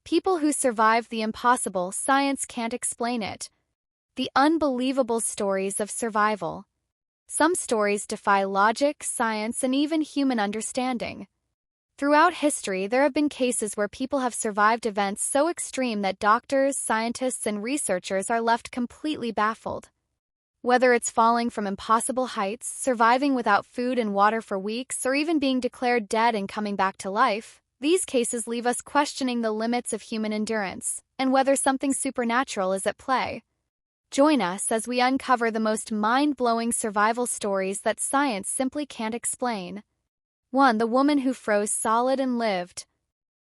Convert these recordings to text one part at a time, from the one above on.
People who survive the impossible, science can't explain it. The unbelievable stories of survival. Some stories defy logic, science, and even human understanding. Throughout history, there have been cases where people have survived events so extreme that doctors, scientists, and researchers are left completely baffled. Whether it's falling from impossible heights, surviving without food and water for weeks, or even being declared dead and coming back to life, these cases leave us questioning the limits of human endurance and whether something supernatural is at play. Join us as we uncover the most mind-blowing survival stories that science simply can't explain. 1. The woman who froze solid and lived.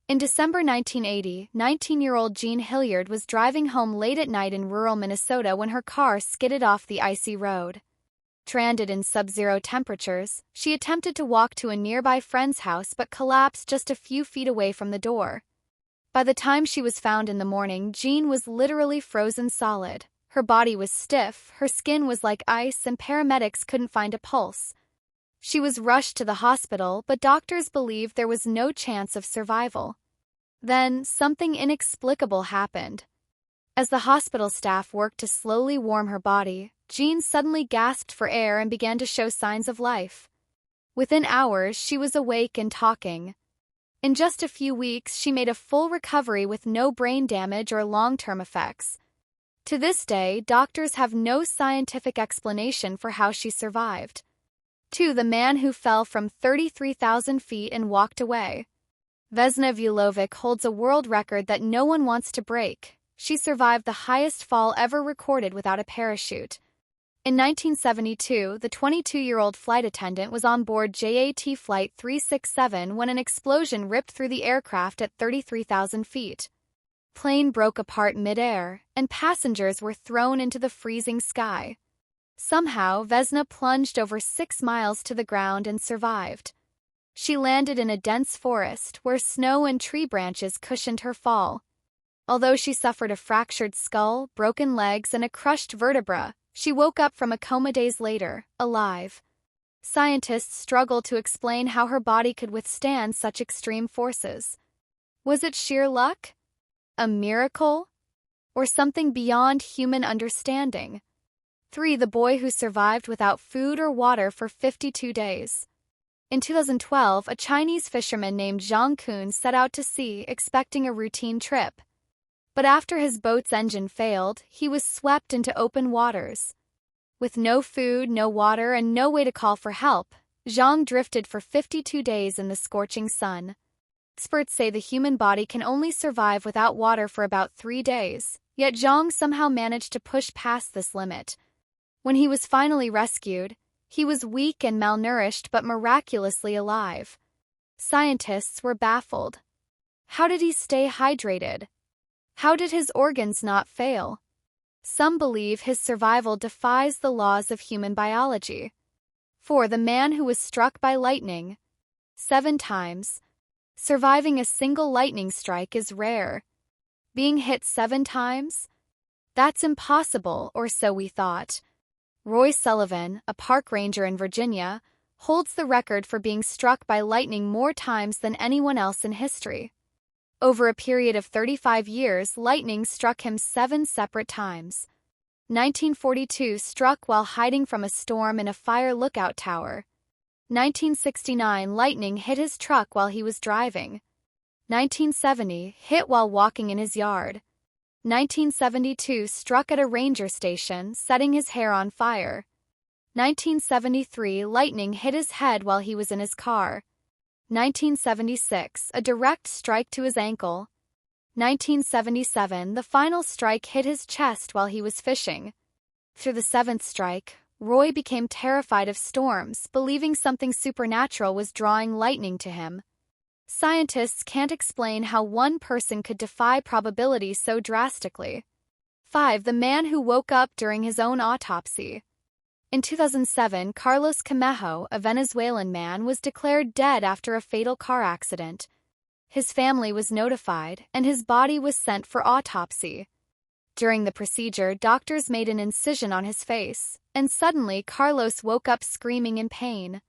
In December 1980, 19-year-old Jean Hilliard was driving home late at night in rural Minnesota when her car skidded off the icy road. Stranded in sub-zero temperatures, she attempted to walk to a nearby friend's house but collapsed just a few feet away from the door. By the time she was found in the morning, Jean was literally frozen solid. Her body was stiff, her skin was like ice, and paramedics couldn't find a pulse. She was rushed to the hospital, but doctors believed there was no chance of survival. Then, something inexplicable happened. As the hospital staff worked to slowly warm her body, Jean suddenly gasped for air and began to show signs of life. Within hours, she was awake and talking. In just a few weeks, she made a full recovery with no brain damage or long-term effects. To this day, doctors have no scientific explanation for how she survived. 2. The man who fell from 33,000 feet and walked away. Vesna Vulovic holds a world record that no one wants to break. She survived the highest fall ever recorded without a parachute. In 1972, the 22-year-old flight attendant was on board JAT Flight 367 when an explosion ripped through the aircraft at 33,000 feet. Plane broke apart mid-air, and passengers were thrown into the freezing sky. Somehow, Vesna plunged over 6 miles to the ground and survived. She landed in a dense forest where snow and tree branches cushioned her fall. Although she suffered a fractured skull, broken legs, and a crushed vertebra, she woke up from a coma days later, alive. Scientists struggle to explain how her body could withstand such extreme forces. Was it sheer luck? A miracle? Or something beyond human understanding? 3. The boy who survived without food or water for 52 days. In 2012, a Chinese fisherman named Zhang Kun set out to sea expecting a routine trip. But after his boat's engine failed, he was swept into open waters. With no food, no water, and no way to call for help, Zhang drifted for 52 days in the scorching sun. Experts say the human body can only survive without water for about 3 days, yet Zhang somehow managed to push past this limit. When he was finally rescued, he was weak and malnourished but miraculously alive. Scientists were baffled. How did he stay hydrated? How did his organs not fail? Some believe his survival defies the laws of human biology. 4. The man who was struck by lightning. 7 times. Surviving a single lightning strike is rare. Being hit 7 times? That's impossible, or so we thought. Roy Sullivan, a park ranger in Virginia, holds the record for being struck by lightning more times than anyone else in history. Over a period of 35 years, lightning struck him 7 separate times. 1942, struck while hiding from a storm in a fire lookout tower. 1969, lightning hit his truck while he was driving. 1970, hit while walking in his yard. 1972, struck at a ranger station, setting his hair on fire. 1973, lightning hit his head while he was in his car. 1976, a direct strike to his ankle. 1977, the final strike hit his chest while he was fishing. Through the 7th strike, Roy became terrified of storms, believing something supernatural was drawing lightning to him. Scientists can't explain how one person could defy probability so drastically. 5. The man who woke up during his own autopsy. In 2007, Carlos Camejo, a Venezuelan man, was declared dead after a fatal car accident. His family was notified, and his body was sent for autopsy. During the procedure, doctors made an incision on his face, and suddenly Carlos woke up screaming in pain.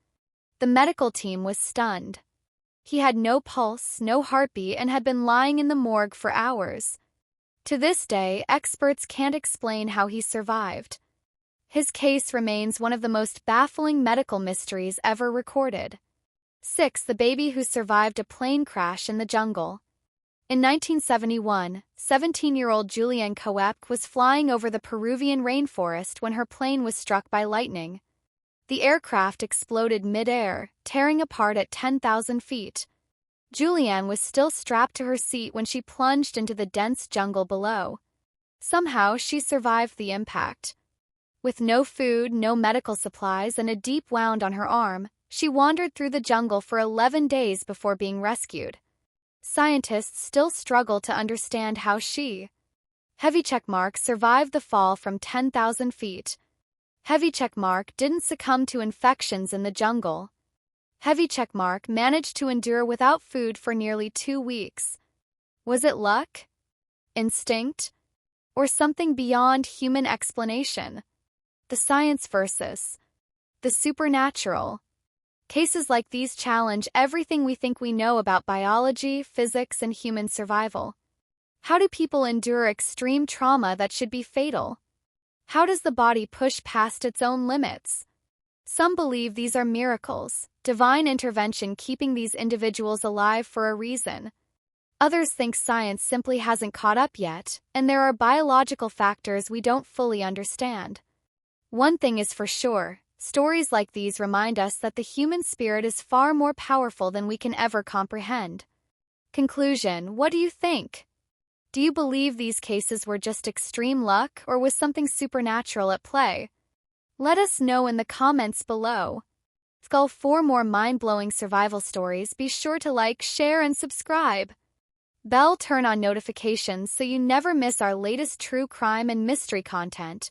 The medical team was stunned. He had no pulse, no heartbeat, and had been lying in the morgue for hours. To this day, experts can't explain how he survived. His case remains one of the most baffling medical mysteries ever recorded. 6. The baby who survived a plane crash in the jungle. In 1971, 17-year-old Julianne Coep was flying over the Peruvian rainforest when her plane was struck by lightning. The aircraft exploded mid-air, tearing apart at 10,000 feet. Julianne was still strapped to her seat when she plunged into the dense jungle below. Somehow, she survived the impact. With no food, no medical supplies, and a deep wound on her arm, she wandered through the jungle for 11 days before being rescued. Scientists still struggle to understand how she, heavy checkmark, survived the fall from 10,000 feet. Heavy checkmark didn't succumb to infections in the jungle. Heavy checkmark managed to endure without food for nearly 2 weeks. Was it luck? Instinct? Or something beyond human explanation? The science versus the supernatural. Cases like these challenge everything we think we know about biology, physics, and human survival. How do people endure extreme trauma that should be fatal? How does the body push past its own limits? Some believe these are miracles, divine intervention keeping these individuals alive for a reason. Others think science simply hasn't caught up yet, and there are biological factors we don't fully understand. One thing is for sure, stories like these remind us that the human spirit is far more powerful than we can ever comprehend. Conclusion: what do you think? Do you believe these cases were just extreme luck, or was something supernatural at play? Let us know in the comments below. For more mind-blowing survival stories, be sure to like, share, and subscribe. Bell turn on notifications so you never miss our latest true crime and mystery content.